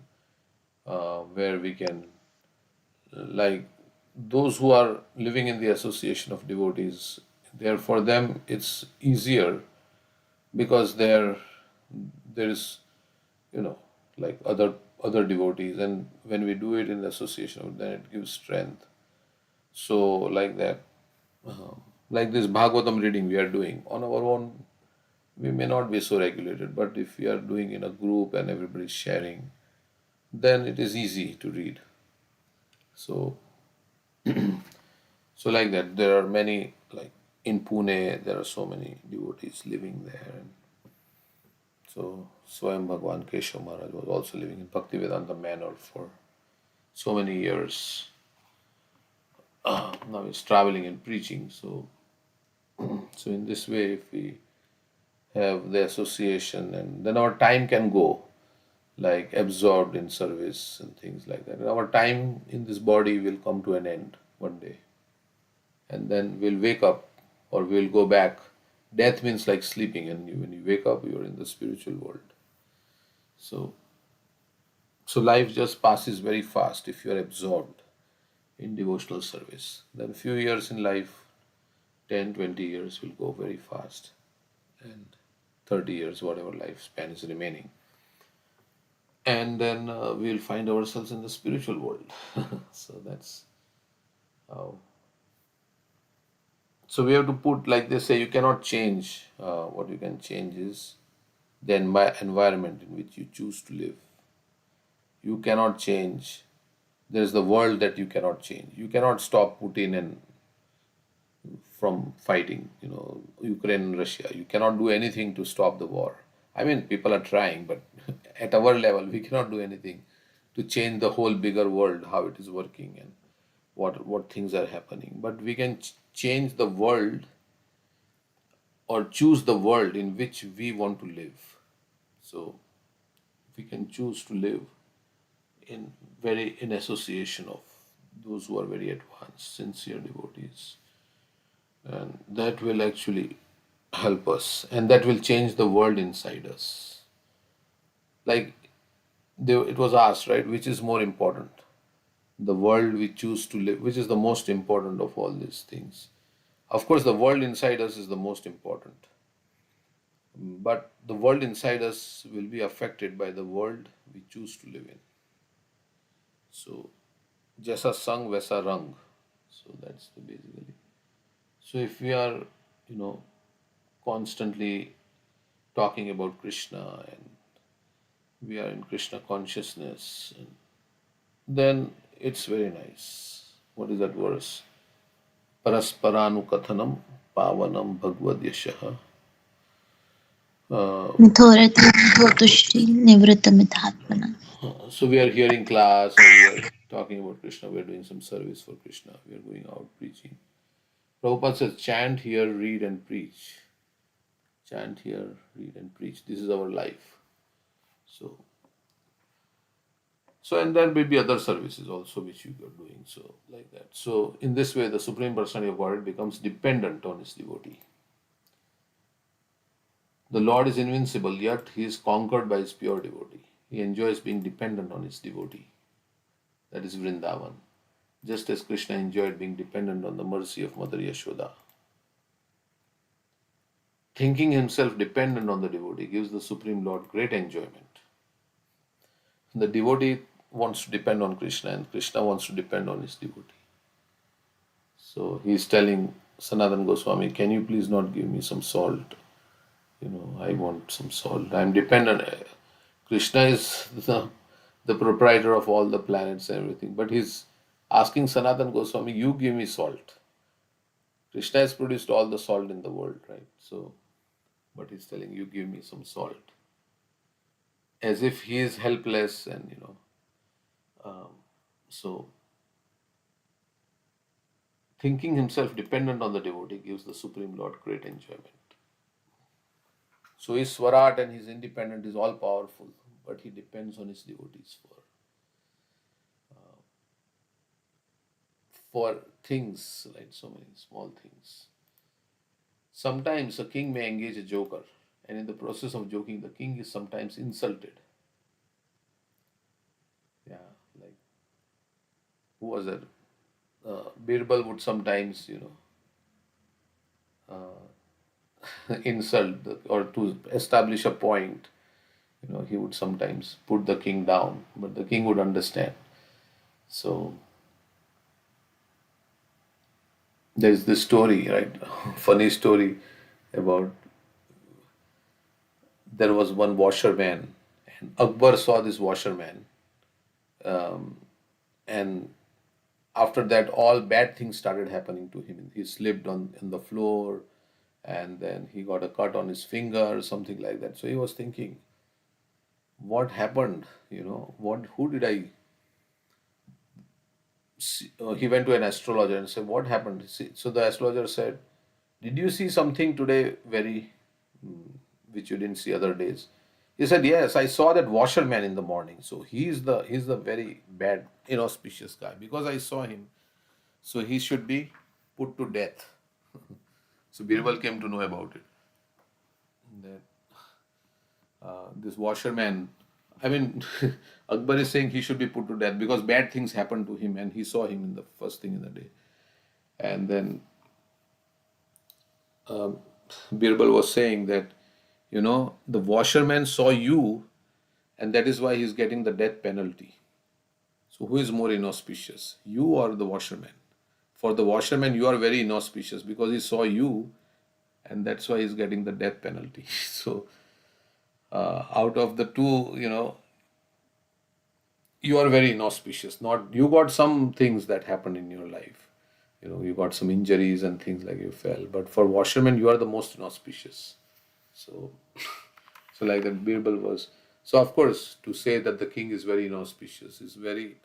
S1: where we can, like those who are living in the association of devotees, there for them it's easier because there is, you know, like other devotees, and when we do it in association, then it gives strength. So like that, like this Bhagavatam reading we are doing on our own, we may not be so regulated, but if we are doing in a group and everybody is sharing, then it is easy to read. So so like that, there are many, like in Pune, there are so many devotees living there. And so Swayam Bhagwan Keshav Maharaj was also living in Bhaktivedanta Manor for so many years. Now he's traveling and preaching. So in this way, if we have the association, and then our time can go like absorbed in service and things like that. And our time in this body will come to an end one day, and then we'll wake up or we'll go back. Death means like sleeping, and when you wake up, you're in the spiritual world. So, so life just passes very fast if you're absorbed in devotional service. Then few years in life, 10, 20 years will go very fast, and 30 years, whatever lifespan is remaining. And then we'll find ourselves in the spiritual world. So that's how. So we have to put, like they say, you cannot change. What you can change is the environment in which you choose to live. You cannot change. There is the world that you cannot change. You cannot stop Putin and from fighting, Ukraine and Russia. You cannot do anything to stop the war. I mean, people are trying, but at our level, we cannot do anything to change the whole bigger world, how it is working and what things are happening. But we can change the world or choose the world in which we want to live. So we can choose to live in association of those who are very advanced, sincere devotees, and that will actually help us, and that will change the world inside us. Like it was asked, right, which is more important, the world we choose to live, which is the most important of all these things? Of course, the world inside us is the most important, but the world inside us will be affected by the world we choose to live in. So jaisa sang vaisa rang. So that's the basically. So if we are, you know, constantly talking about Krishna and we are in Krishna consciousness, and then it's very nice. What is that verse? Parasparanukathanam pavanam bhagavad yashaha. Uh,
S2: Mithorati tushti nivritamidhatmana.
S1: so we are hearing class or we are talking about Krishna, we are doing some service for Krishna, we are going out preaching. Prabhupada says, chant here, read and preach. Chant here, read and preach. This is our life. So, and there may be other services also which you are doing. So, like that. So, in this way, the Supreme Personality of Godhead becomes dependent on his devotee. The Lord is invincible, yet he is conquered by his pure devotee. He enjoys being dependent on his devotee. That is Vrindavan. Just as Krishna enjoyed being dependent on the mercy of Mother Yashoda. Thinking himself dependent on the devotee gives the Supreme Lord great enjoyment. The devotee wants to depend on Krishna and Krishna wants to depend on his devotee. So he is telling Sanatana Goswami, can you please not give me some salt? I want some salt. I'm dependent. Krishna is the proprietor of all the planets and everything, but he's asking Sanatana Goswami, you give me salt. Krishna has produced all the salt in the world, right? So, but he's telling you, give me some salt. As if he is helpless and, so Thinking himself dependent on the devotee gives the Supreme Lord great enjoyment. So his Swarat and his independent is all powerful, but he depends on his devotees for things, right? So many small things. Sometimes a king may engage a joker, and in the process of joking, the king is sometimes insulted. Yeah, like who was that? Birbal would sometimes, insult or to establish a point. He would sometimes put the king down, but the king would understand. So there is this story, right? Funny story about there was one washerman, and Akbar saw this washerman, and after that, all bad things started happening to him. He slipped on the floor, and then he got a cut on his finger, something like that. So he was thinking, what happened? What? Who did I? See? He went to an astrologer and said, "What happened?" So the astrologer said, "Did you see something today very which you didn't see other days?" He said, "Yes, I saw that washerman in the morning. So he's the very bad, inauspicious guy because I saw him. So he should be put to death." So Birbal came to know about it. That this washerman, I mean, Akbar is saying he should be put to death because bad things happened to him and he saw him in the first thing in the day. And then Birbal was saying that, the washerman saw you and that is why he's getting the death penalty. So who is more inauspicious, you or the washerman? For the washerman, you are very inauspicious because he saw you and that's why he's getting the death penalty. So out of the two, you are very inauspicious. Not you got some things that happened in your life. You got some injuries and things like you fell. But for washerman, you are the most inauspicious. So, so like that Birbal was. So of course, to say that the king is very inauspicious is very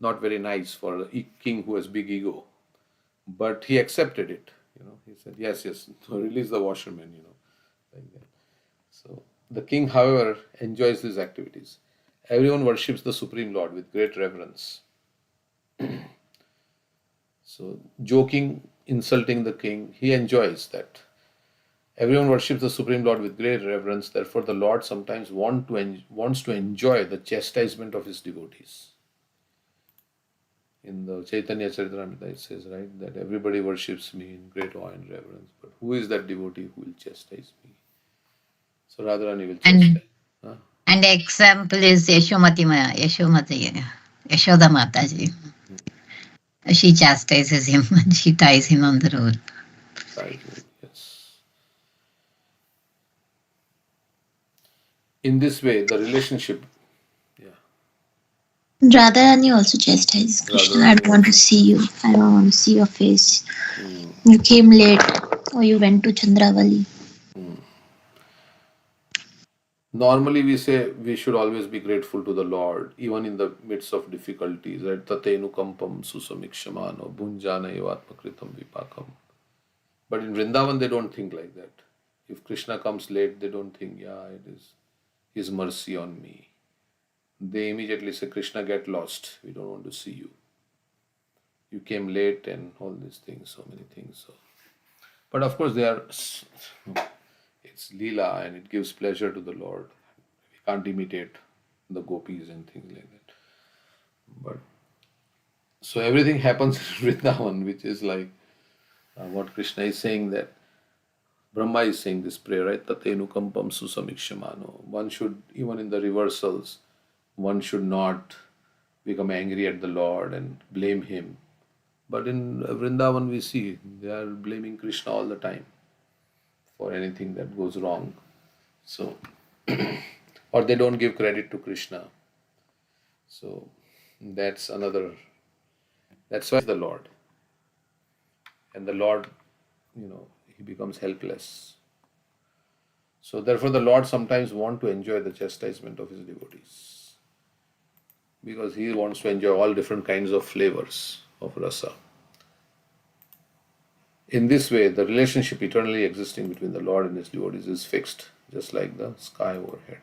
S1: not very nice for a king who has big ego. But he accepted it. He said, "Yes, yes, release the washerman." Like that. So the king, however, enjoys these activities. Everyone worships the Supreme Lord with great reverence. So joking, insulting the king, he enjoys that. Everyone worships the Supreme Lord with great reverence. Therefore, the Lord sometimes wants to enjoy the chastisement of his devotees. In the Chaitanya Charitamrita, it says, right, that everybody worships me in great awe and reverence. But who is that devotee who will chastise me? So Radharani will
S4: And
S1: chastise. Huh?
S4: and example is Yashoda Mataji. She chastises him and she ties him on the road.
S1: Right. Yes. In this way, the relationship. Yeah.
S2: Radharani also chastises Krishna. I
S1: Radharani
S2: don't want to
S1: also.
S2: see you. I don't want to see your face. You came late or you went to Chandravali.
S1: Normally, we say we should always be grateful to the Lord, even in the midst of difficulties. Right? Tatenu kampam susamikshamano bhunjana evatmakritam vipakam. But in Vrindavan, they don't think like that. If Krishna comes late, they don't think, yeah, it is His mercy on me. They immediately say, Krishna, get lost. We don't want to see you. You came late and all these things, so many things. So. But of course, it's Leela and it gives pleasure to the Lord. We can't imitate the gopis and things like that. But so everything happens in Vrindavan, which is like what Krishna is saying that Brahma is saying this prayer, right? Tatenu kampam susamikshamano. One should, even in the reversals, one should not become angry at the Lord and blame Him. But in Vrindavan, we see they are blaming Krishna all the time for anything that goes wrong. So, or they don't give credit to Krishna. So, that's another, that's why the Lord. And the Lord, He becomes helpless. So, therefore, the Lord sometimes wants to enjoy the chastisement of His devotees because He wants to enjoy all different kinds of flavors of rasa. In this way, the relationship eternally existing between the Lord and his devotees is fixed, just like the sky overhead.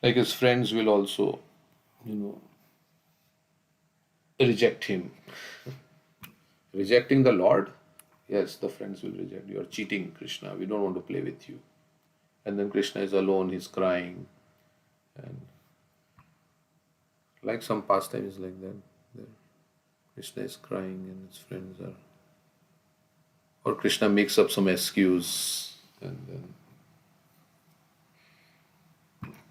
S1: Like his friends will also, you know, reject him. Rejecting the Lord? Yes, the friends will reject. You are cheating, Krishna. We don't want to play with you. And then Krishna is alone, he's crying. And like some pastime is like that. There. Krishna is crying and his friends are. Or Krishna makes up some excuse and then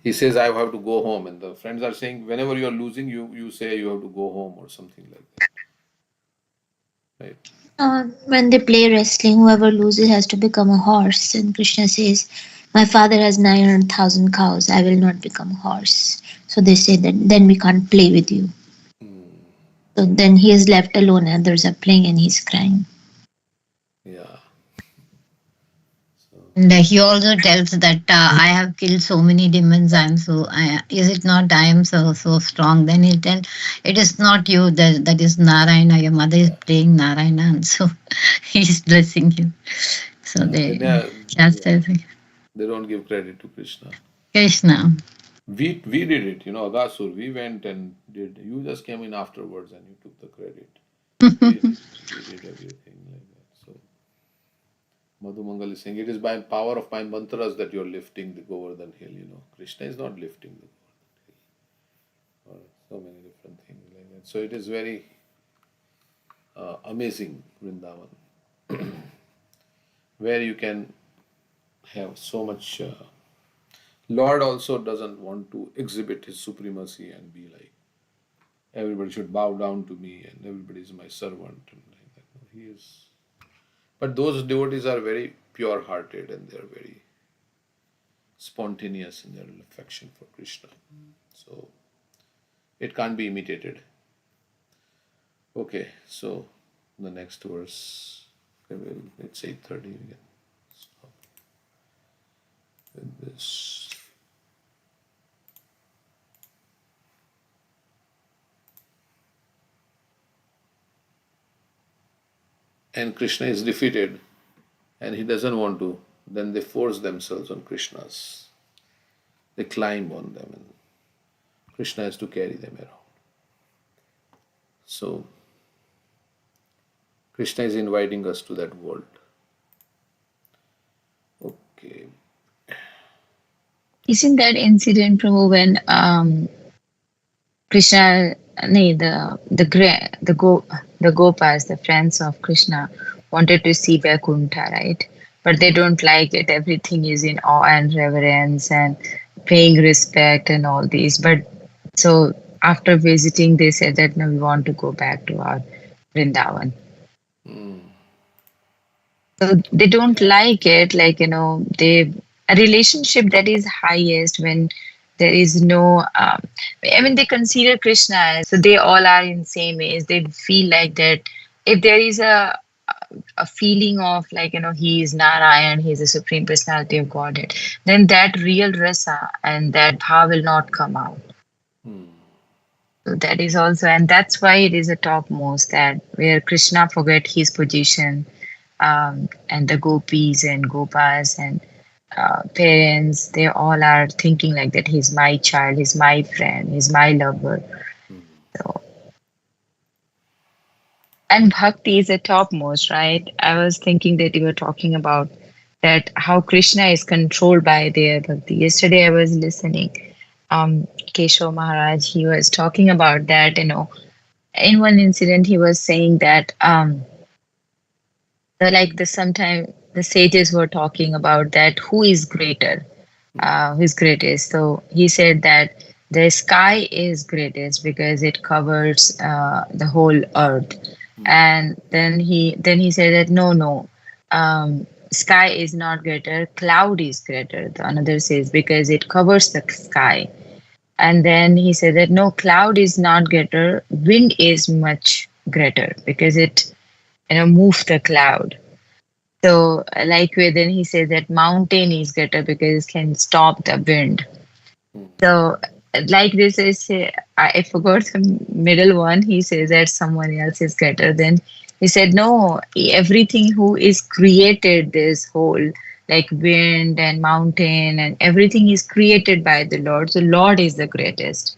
S1: he says, I have to go home. And the friends are saying, whenever you are losing, you say you have to go home or something like that. Right?
S2: When they play wrestling, whoever loses has to become a horse. And Krishna says, my father has 900,000 cows. I will not become a horse. So they say that then we can't play with you. So then he is left alone. Others are playing and he's crying.
S1: Yeah.
S4: And he also tells that I have killed so many demons. Is it not I am so strong? Then he tell, it is not you. That is Narayana. Your mother is praying Narayana, and so he is blessing you. So they chastising
S1: They don't give credit to Krishna.
S4: Krishna.
S1: We did it, Agasur. We went and did. You just came in afterwards and you took the credit. We did everything like that. So Madhumangal is saying, it is by power of my mantras that you're lifting the Govardhan hill, Krishna is not lifting the Govardhan hill. Or so many different things like that. So it is very amazing, Vrindavan, where you can have so much. Lord also doesn't want to exhibit his supremacy and be like, everybody should bow down to me and everybody is my servant. And like that. He is. But those devotees are very pure-hearted and they are very spontaneous in their affection for Krishna. So it can't be imitated. Okay, so the next verse, it's 8:30 again. Stop with this. And Krishna is defeated and he doesn't want to, then they force themselves on Krishna's. They climb on them and Krishna has to carry them around. So Krishna is inviting us to that world. Okay.
S3: Isn't that incident, Prabhu, when Krishna, the Gopas, the friends of Krishna, wanted to see Vaikuntha, right? But they don't like it. Everything is in awe and reverence and paying respect and all these. But so after visiting, they said that no, we want to go back to our Vrindavan. So they don't like it, like, a relationship that is highest when there is no, they consider Krishna as, so they all are in same age. They feel like that if there is a feeling of like, he is Narayan, he is the Supreme Personality of Godhead, then that real rasa and that bhav will not come out. So that is also, and that's why it is a topmost, that where Krishna forget his position, and the gopis and gopas and parents, they all are thinking like that he's my child, he's my friend, he's my lover. So, and bhakti is the topmost, right? I was thinking that you were talking about that how Krishna is controlled by their bhakti. Yesterday I was listening, Keshav Maharaj, he was talking about that, in one incident he was saying that sometime the sages were talking about that who is greater, who's greatest. So he said that the sky is greatest because it covers the whole earth. And then he said that no, sky is not greater, cloud is greater. The another says because it covers the sky. And then he said that no, cloud is not greater, wind is much greater because it moves the cloud. So then he said that mountain is greater because it can stop the wind. So like this is, I forgot the middle one. He says that someone else is greater. Then He said, no, everything who is created this whole, like wind and mountain and everything is created by the Lord. So Lord is the greatest.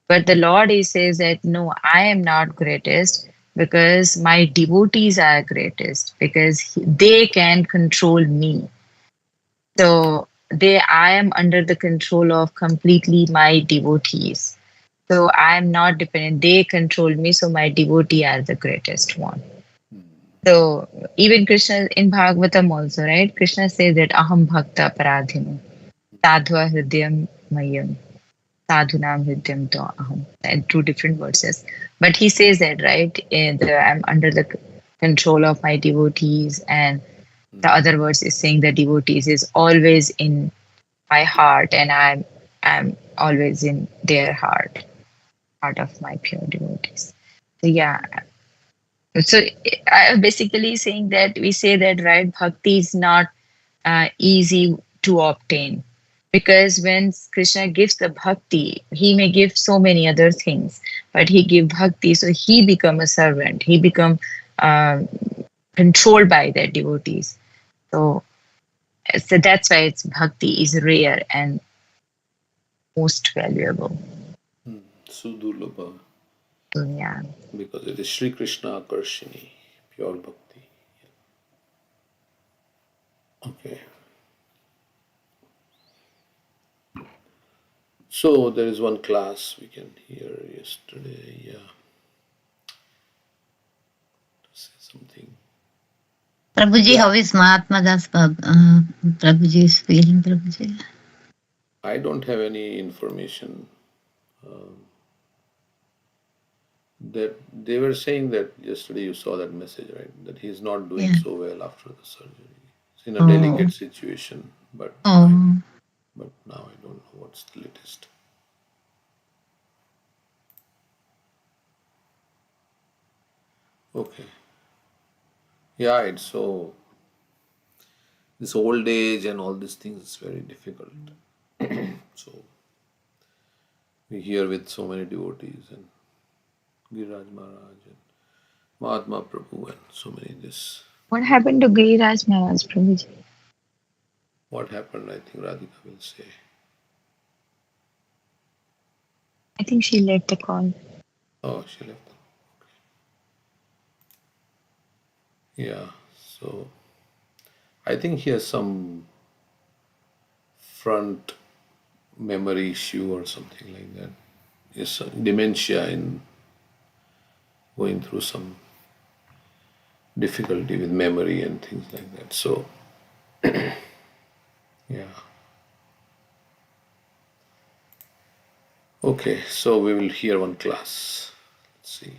S3: But the Lord he says that no, I am not greatest because my devotees are greatest because they can control me. So I am under the control of completely my devotees. So I am not dependent. They control me. So my devotee are the greatest one. So even Krishna in Bhagavatam also, right? Krishna says that aham bhakta paradhino sadhva hridayam mayam sadhunam hridyam to aham. And two different verses. But he says that, right? I'm under the control of my devotees. And the other verse is saying the devotees is always in my heart and I'm always in their heart of my pure devotees. So yeah, so I'm basically saying that we say that, right, bhakti is not easy to obtain because when Krishna gives the bhakti, he may give so many other things, but he give bhakti, so he become a servant, he become uh, controlled by their devotees. So that's why it's bhakti is rare and most valuable.
S1: Sudurlabha.
S3: So yeah.
S1: Because it is Sri Krishna Akarshini, pure bhakti. Okay. So there is one class we can hear yesterday. Yeah. To say something.
S4: Prabhuji,
S1: Yeah.
S4: how is Mahatma Das Prabhuji's feeling, Prabhuji?
S1: I don't have any information. That they were saying that yesterday you saw that message, right? That he's not doing
S4: Yeah.
S1: so well after the surgery. It's in a
S4: Oh.
S1: delicate situation, but
S4: Oh.
S1: but now I don't know what's the latest. Okay. Yeah, it's so this old age and all these things is very difficult. So we hear with so many devotees and Giriraj Maharaj and Mahatma Prabhu and so many this.
S3: What happened to Giriraj Maharaj, Prabhuji?
S1: What happened, I think Radhika will say.
S3: I think she left the call.
S1: Oh, she left. Yeah, so I think he has some front memory issue or something like that. Yes, dementia and going through some difficulty with memory and things like that. So, yeah. Okay, so we will hear one class. Let's see.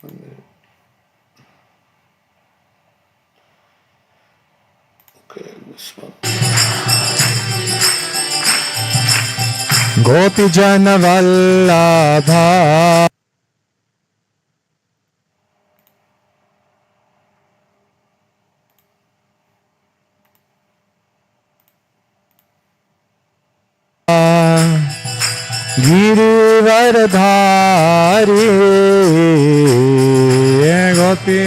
S1: One minute. Okay, this one.
S5: गोपीजन वल्लभा गिरिवरधारी गोपी